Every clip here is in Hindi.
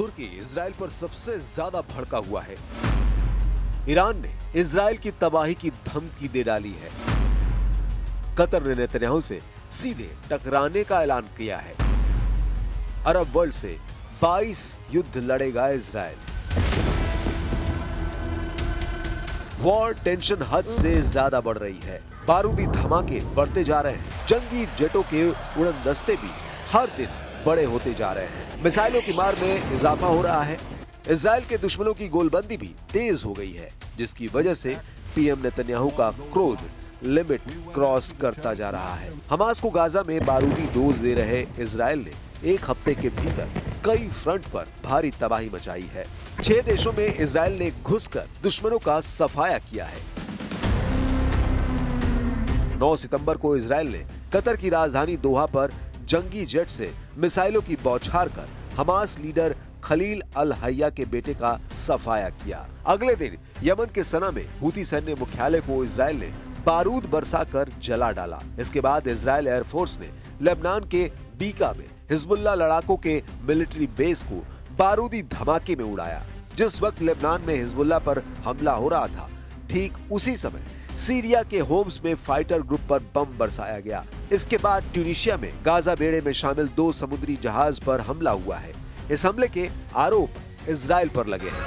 तुर्की इजराइल पर सबसे ज्यादा भड़का हुआ है। ईरान ने इजराइल की तबाही की धमकी दे डाली है। कतर ने नेतन्याहू से सीधे टकराने का ऐलान किया है। अरब वर्ल्ड से 22 युद्ध लड़ेगा इजराइल। वॉर टेंशन हद से ज्यादा बढ़ रही है। बारूदी धमाके बढ़ते जा रहे हैं। जंगी जेटों के उड़न दस्ते भी हर दिन बड़े होते जा रहे हैं। मिसाइलों की मार में इजाफा हो रहा है। इजराइल के दुश्मनों की गोलबंदी भी तेज हो गई है, जिसकी वजह से पीएम नेतन्याहू का क्रोध लिमिट क्रॉस करता जा रहा है। हमास को गाजा में बारूदी डोज दे रहे इजराइल ने एक हफ्ते के भीतर कई फ्रंट पर भारी तबाही मचाई है। 6 देशों में इजराइल ने घुसकर दुश्मनों का सफाया किया है। 9 सितंबर को इजराइल ने कतर की राजधानी दोहा पर जंगी जेट से मिसाइलों की बौछार कर हमास लीडर खलील अल हय्या के बेटे का सफाया किया। अगले दिन यमन के सना में हूती सैन्य मुख्यालय को इजराइल ने बारूद बरसाकर जला डाला। इसके बाद इजराइल एयरफोर्स ने लेबनान के बीका में हिजबुल्लाह लड़ाकों के मिलिट्री बेस को बारूदी धमाके में उड़ाया। जिस वक्त लेबनान में हिजबुल्लाह पर हमला हो रहा था, ठीक उसी समय सीरिया के होम्स में फाइटर ग्रुप पर बम बरसाया गया। इसके बाद ट्यूनीशिया में गाजा बेड़े में शामिल 2 समुद्री जहाज पर हमला हुआ है। इस हमले के आरोप इजराइल पर लगे हैं।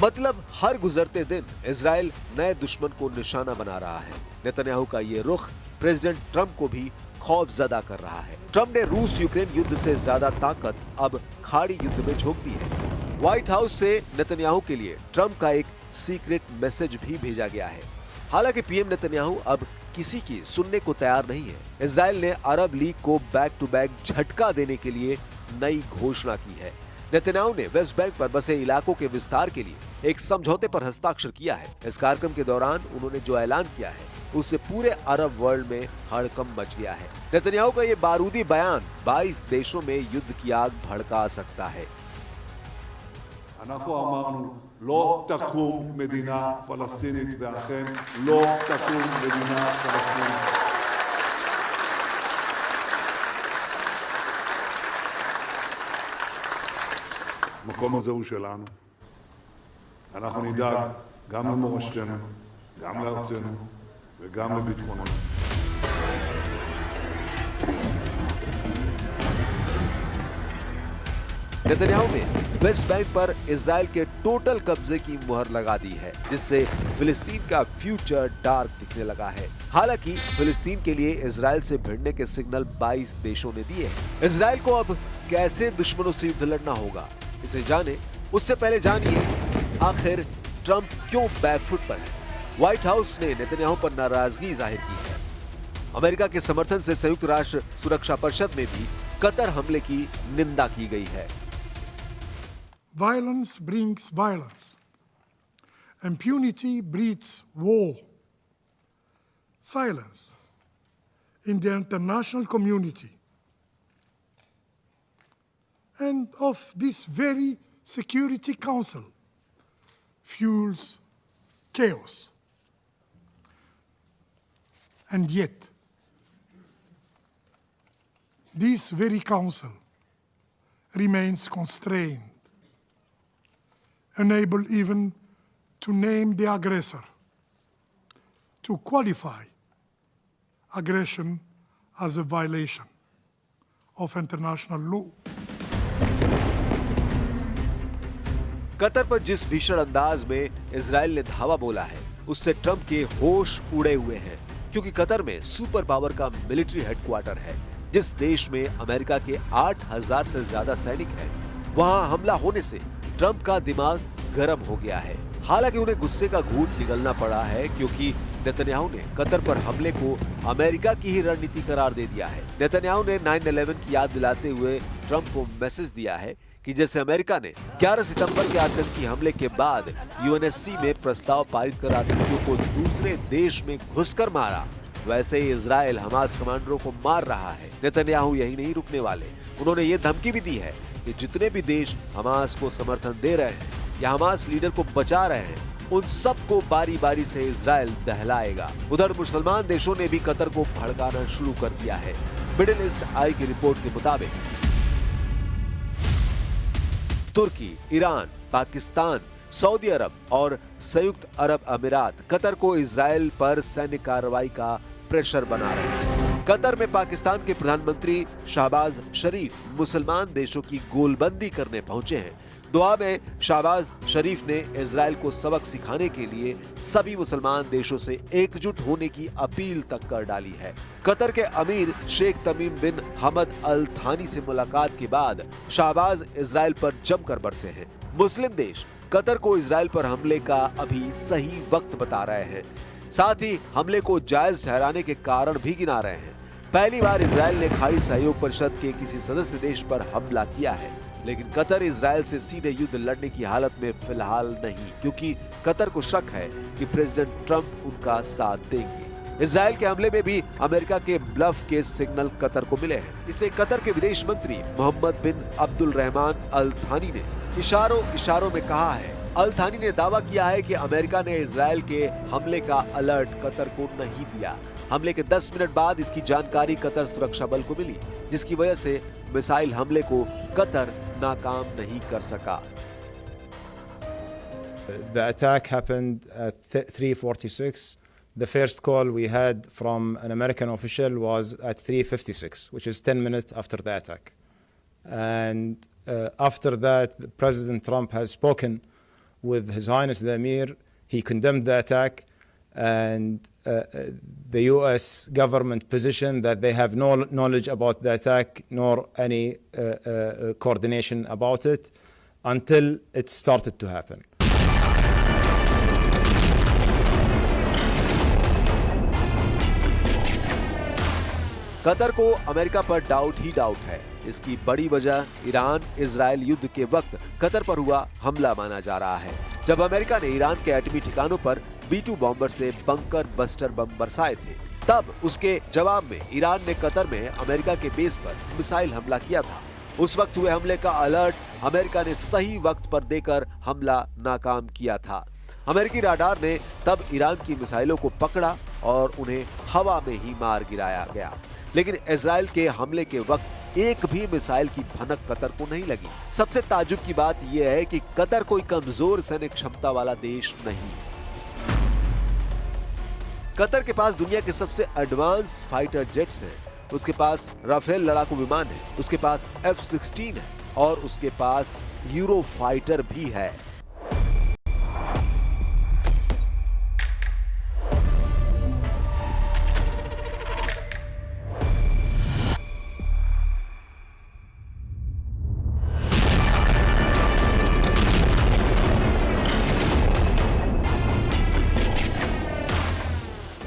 मतलब हर गुजरते दिन इजराइल नए दुश्मन को निशाना बना रहा है। नेतन्याहू का ये रुख प्रेसिडेंट ट्रंप को भी खौफजदा कर रहा है। ट्रंप ने रूस यूक्रेन युद्ध से ज्यादा ताकत अब खाड़ी युद्ध में झोंक दी है। व्हाइट हाउस से नेतन्याहू के लिए ट्रंप का एक सीक्रेट मैसेज भी भेजा गया है। हालांकि पीएम नेतन्याहू अब किसी की सुनने को तैयार नहीं है। इजराइल ने अरब लीग को बैक टू बैक झटका देने के लिए नई घोषणा की है। नेतन्याहू ने वेस्ट बैंक पर बसे इलाकों के विस्तार के लिए एक समझौते पर हस्ताक्षर किया है। इस कार्यक्रम के दौरान उन्होंने जो ऐलान किया है, उससे पूरे अरब वर्ल्ड में हड़कंप मच गया है। नेतन्याहू का ये बारूदी बयान 22 देशों में युद्ध की आग भड़का सकता है। אנחנו אמרנו, לא תקום מדינה פלסטינית, ואכן לא תקום מדינה פלסטינית. המקום הזה הוא שלנו. אנחנו נדאג גם למורשתנו, גם לארצנו וגם לביטחוננו. नेतन्याहू ने वेस्ट बैंक पर इजराइल के टोटल कब्जे की मुहर लगा दी है, जिससे फिलिस्तीन का फ्यूचर डार्क दिखने लगा है। हालांकि फिलिस्तीन के लिए इजराइल से भिड़ने के सिग्नल 22 देशों ने दिए हैं। इजराइल को अब कैसे दुश्मनों से युद्ध लड़ना होगा, इसे जाने उससे पहले जानिए आखिर ट्रंप क्यों बैकफुट पर है। व्हाइट हाउस ने नेतन्याहू पर नाराजगी जाहिर की है। अमेरिका के समर्थन से संयुक्त राष्ट्र सुरक्षा परिषद में भी कतर हमले की निंदा की गई है। Violence brings violence. Impunity breeds war. Silence in the international community and of this very Security Council fuels chaos. And yet, this very council remains constrained, unable even to name the aggressor, to qualify aggression as a violation of international law. Qatar पर जिस भीषण अंदाज में इजराइल ने धावा बोला है, उससे ट्रंप के होश उड़े हुए हैं, क्योंकि कतर में सुपर पावर का मिलिट्री हेडक्वार्टर है। जिस देश में अमेरिका के 8000 से ज्यादा सैनिक हैं, वहां हमला होने से ट्रंप का दिमाग गर्म हो गया है। हालांकि उन्हें गुस्से का घूंट निगलना पड़ा है, क्योंकि नेतन्याहू ने कतर पर हमले को अमेरिका की ही रणनीति करार दे दिया है। नेतन्याहू ने 9/11 की याद दिलाते हुए ट्रंप को मैसेज दिया है कि जैसे अमेरिका ने 11 सितंबर के आतंकी हमले के बाद यूएनएससी में प्रस्ताव पारित कर आतंकियों को दूसरे देश में घुसकर मारा, वैसे ही इजराइल हमास कमांडरों को मार रहा है। नेतन्याहू यही नहीं रुकने वाले। उन्होंने ये धमकी भी दी है कि जितने भी देश हमास को समर्थन दे रहे हैं या हमास लीडर को बचा रहे हैं, उन सबको बारी बारी से इजराइल दहलाएगा। उधर मुसलमान देशों ने भी कतर को भड़काना शुरू कर दिया है। मिडिल ईस्ट आई की रिपोर्ट के मुताबिक तुर्की, ईरान, पाकिस्तान, सऊदी अरब और संयुक्त अरब अमीरात कतर को इजराइल पर सैन्य कार्रवाई का प्रेशर बना रहे हैं। कतर में पाकिस्तान के प्रधानमंत्री शहबाज शरीफ मुसलमान देशों की गोलबंदी करने पहुंचे हैं। दोहा में शहबाज शरीफ ने इजराइल को सबक सिखाने के लिए सभी मुसलमान देशों से एकजुट होने की अपील तक कर डाली है। कतर के अमीर शेख तमीम बिन हमद अल थानी से मुलाकात के बाद शहबाज इजराइल पर जमकर बरसे हैं। मुस्लिम देश कतर को इजराइल पर हमले का अभी सही वक्त बता रहे हैं, साथ ही हमले को जायज ठहराने के कारण भी गिना रहे हैं। पहली बार इजराइल ने खाड़ी सहयोग परिषद के किसी सदस्य देश पर हमला किया है, लेकिन कतर इजराइल से सीधे युद्ध लड़ने की हालत में फिलहाल नहीं, क्योंकि कतर को शक है कि प्रेसिडेंट ट्रंप उनका साथ देंगे। इजराइल के हमले में भी अमेरिका के ब्लफ के सिग्नल कतर को मिले हैं। इसे कतर के विदेश मंत्री मोहम्मद बिन अब्दुल रहमान अल थानी ने इशारों में कहा है। अल थानी ने दावा किया है कि अमेरिका ने इजराइल के हमले का अलर्ट कतर को नहीं दिया। हमले के 10 मिनट बाद इसकी जानकारी कतर सुरक्षा बल को मिली, जिसकी वजह से मिसाइल हमले को कतर नाकाम नहीं कर सका। The attack happened at 3:46. The first call we had from an American official was at 3:56, which is 10 minutes after the attack. And after that, President Trump has spoken with His Highness the Emir. He condemned the attack, and the U.S. government positioned that they have no knowledge about the attack nor any coordination about it until it started to happen. Qatar को अमेरिका पर डाउट ही डाउट है। इसकी बड़ी वजह ईरान इजराइल युद्ध के वक्त कतर पर हुआ हमला माना जा रहा है। जब अमेरिका ने ईरान के एटमी ठिकानों पर B-2 बॉम्बर से बंकर बस्टर बम बरसाए थे, तब उसके जवाब में ईरान ने कतर में अमेरिका के बेस पर मिसाइल हमला किया था। उस वक्त हुए हमले का अलर्ट अमेरिका ने सही वक्त पर देकर हमला नाकाम किया था। अमेरिकी राडार ने तब ईरान की मिसाइलों को पकड़ा और उन्हें हवा में ही मार गिराया गया, लेकिन इजराइल के हमले के वक्त एक भी मिसाइल की भनक कतर को नहीं लगी। सबसे ताज्जुब की बात यह है कि कतर कोई कमजोर सैन्य क्षमता वाला देश नहीं। कतर के पास दुनिया के सबसे एडवांस फाइटर जेट्स हैं, उसके पास राफेल लड़ाकू विमान है, उसके पास F-16 है और उसके पास यूरो फाइटर भी है।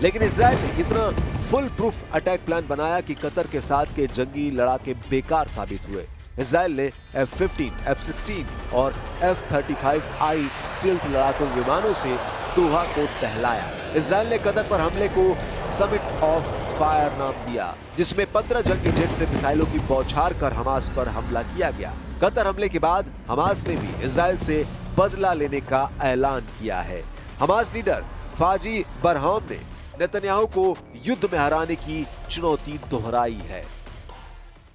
लेकिन इजराइल ने इतना फुल प्रूफ अटैक प्लान बनाया कि कतर के साथ के जंगी लड़ाके बेकार साबित हुए। इजराइल ने F-15, F-16 और F-35I स्टील्थ लड़ाकू विमानों से दोहा को टहलाया। इजराइल ने कतर पर हमले को समिट ऑफ फायर नाम दिया, जिसमें 15 जंगी जेट से मिसाइलों की बौछार कर हमास पर हमला किया गया। कतर हमले के बाद हमास ने भी इजराइल से बदला लेने का ऐलान किया है। हमास लीडर फाजी बरहाम ने नेतन्याहू को युद्ध में हराने की चुनौती दोहराई है।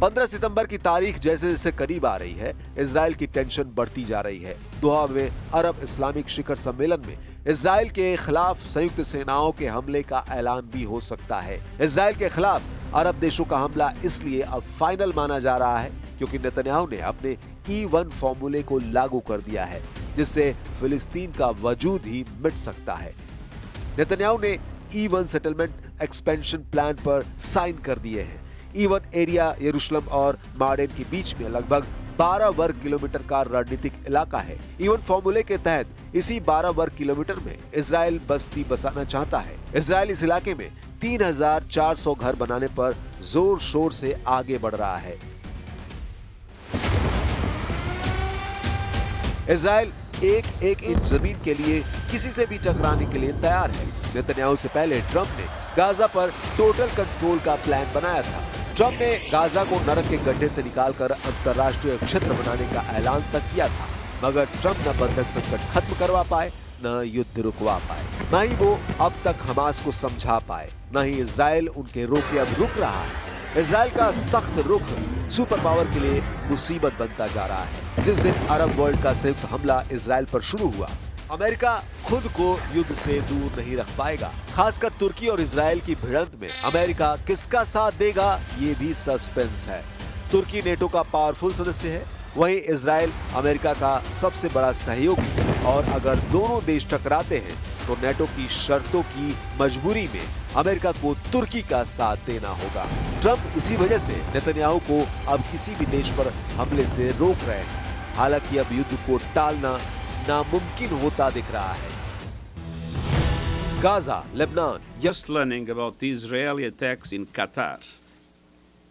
15 सितंबर की तारीख जैसे जैसे करीब आ रही है, इजराइल की टेंशन बढ़ती जा रही है। दोहा में अरब इस्लामिक शिखर सम्मेलन में इजराइल के खिलाफ संयुक्त सेनाओं के हमले का ऐलान भी हो सकता है। इजराइल के खिलाफ अरब देशों का हमला इसलिए अब फाइनल माना जा रहा है क्योंकि नेतन्याहू ने अपने E-1 फॉर्मूले को लागू कर दिया है, जिससे फिलिस्तीन का वजूद ही मिट सकता है। नेतन्याहू ने E-1 सेटलमेंट एक्सपेंशन प्लान पर साइन कर दिए हैं। E-1 एरिया यरूशलेम और मार्डेन के बीच में लगभग 12 वर्ग किलोमीटर का रणनीतिक इलाका है। E-1 फॉर्मूले के तहत इसी 12 वर्ग किलोमीटर में इजराइल बस्ती बसाना चाहता है। इजराइल इस इलाके में 3400 घर बनाने पर जोर शोर से आगे बढ़ रहा है। इजराइल एक एक इंच जमीन के लिए किसी से भी टकराने के लिए तैयार है। नेतन्याहू से पहले ट्रंप ने गाजा पर टोटल कंट्रोल का प्लान बनाया था। ट्रंप ने गाजा को नरक के गड्ढे से निकालकर अंतर्राष्ट्रीय क्षेत्र बनाने का ऐलान तक किया था, मगर ट्रंप न बंधक संकट खत्म करवा पाए, न युद्ध रुकवा पाए, न ही वो अब तक हमास को समझा पाए, न ही इजराइल उनके रोके अब रुक रहा है। इजराइल का सख्त रुख सुपर पावर के लिए मुसीबत बनता जा रहा है। जिस दिन अरब वर्ल्ड का संयुक्त हमला इजराइल पर शुरू हुआ, अमेरिका खुद को युद्ध से दूर नहीं रख पाएगा। खासकर तुर्की और इजराइल की भिड़ंत में अमेरिका किसका साथ देगा, ये भी सस्पेंस है। तुर्की नेटो का पावरफुल सदस्य है, वहीं इजराइल अमेरिका का सबसे बड़ा सहयोगी है, और अगर दोनों देश टकराते हैं तो नेटो की शर्तों की मजबूरी में अमेरिका को तुर्की का साथ देना होगा। ट्रंप इसी वजह से नेतन्याहू को अब किसी भी देश पर हमले से रोक रहे हैं। हालांकि अब युद्ध को टालना नामुमकिन होता दिख रहा है। Gaza, Lebanon, Just learning about the Israeli attacks in Qatar,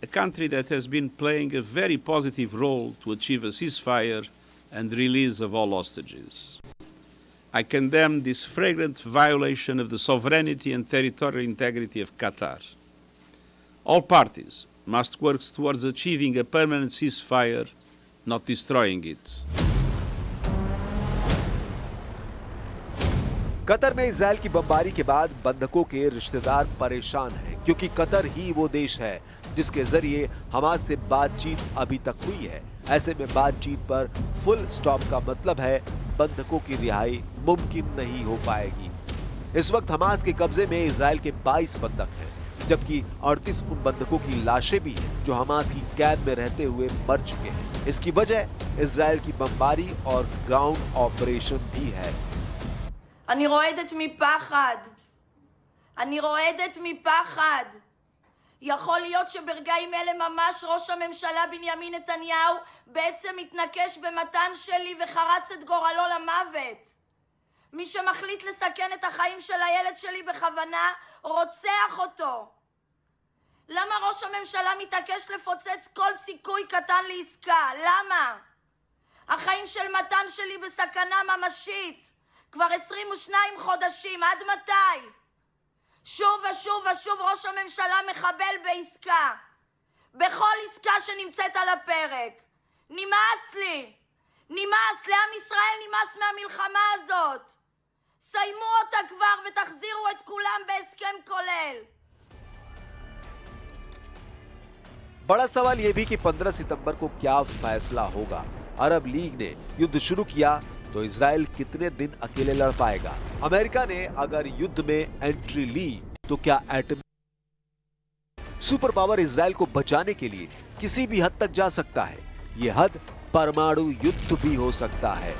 a country that has been playing a very positive role to achieve a ceasefire and release of all hostages. I condemn this flagrant violation of the sovereignty and territorial integrity of Qatar. All parties must work towards achieving a permanent ceasefire, not destroying it. Qatar में इजराइल की बमबारी के बाद बंधकों के रिश्तेदार परेशान हैं, क्योंकि कतर ही वो देश है जिसके जरिए हमास से बातचीत अभी तक हुई है। ऐसे में बातचीत पर फुल स्टॉप का मतलब है बंधकों की रिहाई मुमकिन नहीं हो पाएगी। इस वक्त हमास के कब्जे में इजराइल के 22 बंधक हैं, जबकि 38 उन बंधकों की लाशें भी हैं जो हमास की कैद में रहते हुए मर चुके हैं। इसकी वजह इजराइल की बमबारी और ग्राउंड ऑपरेशन भी है। אני רועדת מפחד. אני רועדת מפחד. יכול להיות שברגעים אלה ממש ראש הממשלה בנימין נתניהו בעצם מתנקש במתן שלי וחרץ את גורלו למוות. מי שמחליט לסכן את החיים של הילד שלי בכוונה רוצח אותו. למה ראש הממשלה מתעקש לפוצץ כל סיכוי קטן לעסקה? למה? החיים של מתן שלי בסכנה ממשית. כבר 22 חודשים, עד מתי? שוב ושוב ושוב ראש הממשלה מחבל בעסקה. בכל עסקה שנמצאת על הפרק. נמאס לי. נמאס, לעם ישראל נמאס מהמלחמה הזאת. סיימו אותה כבר ותחזירו את כולם בהסכם כולל. बड़ा सवाल यह भी कि 15 सितंबर को क्या फैसला होगा। अरब लीग ने युद्ध शुरू किया तो इजराइल कितने दिन अकेले लड़ पाएगा? अमेरिका ने अगर युद्ध में एंट्री ली तो क्या एटमी सुपर पावर इजराइल को बचाने के लिए किसी भी हद तक जा सकता है? यह हद परमाणु युद्ध भी हो सकता है।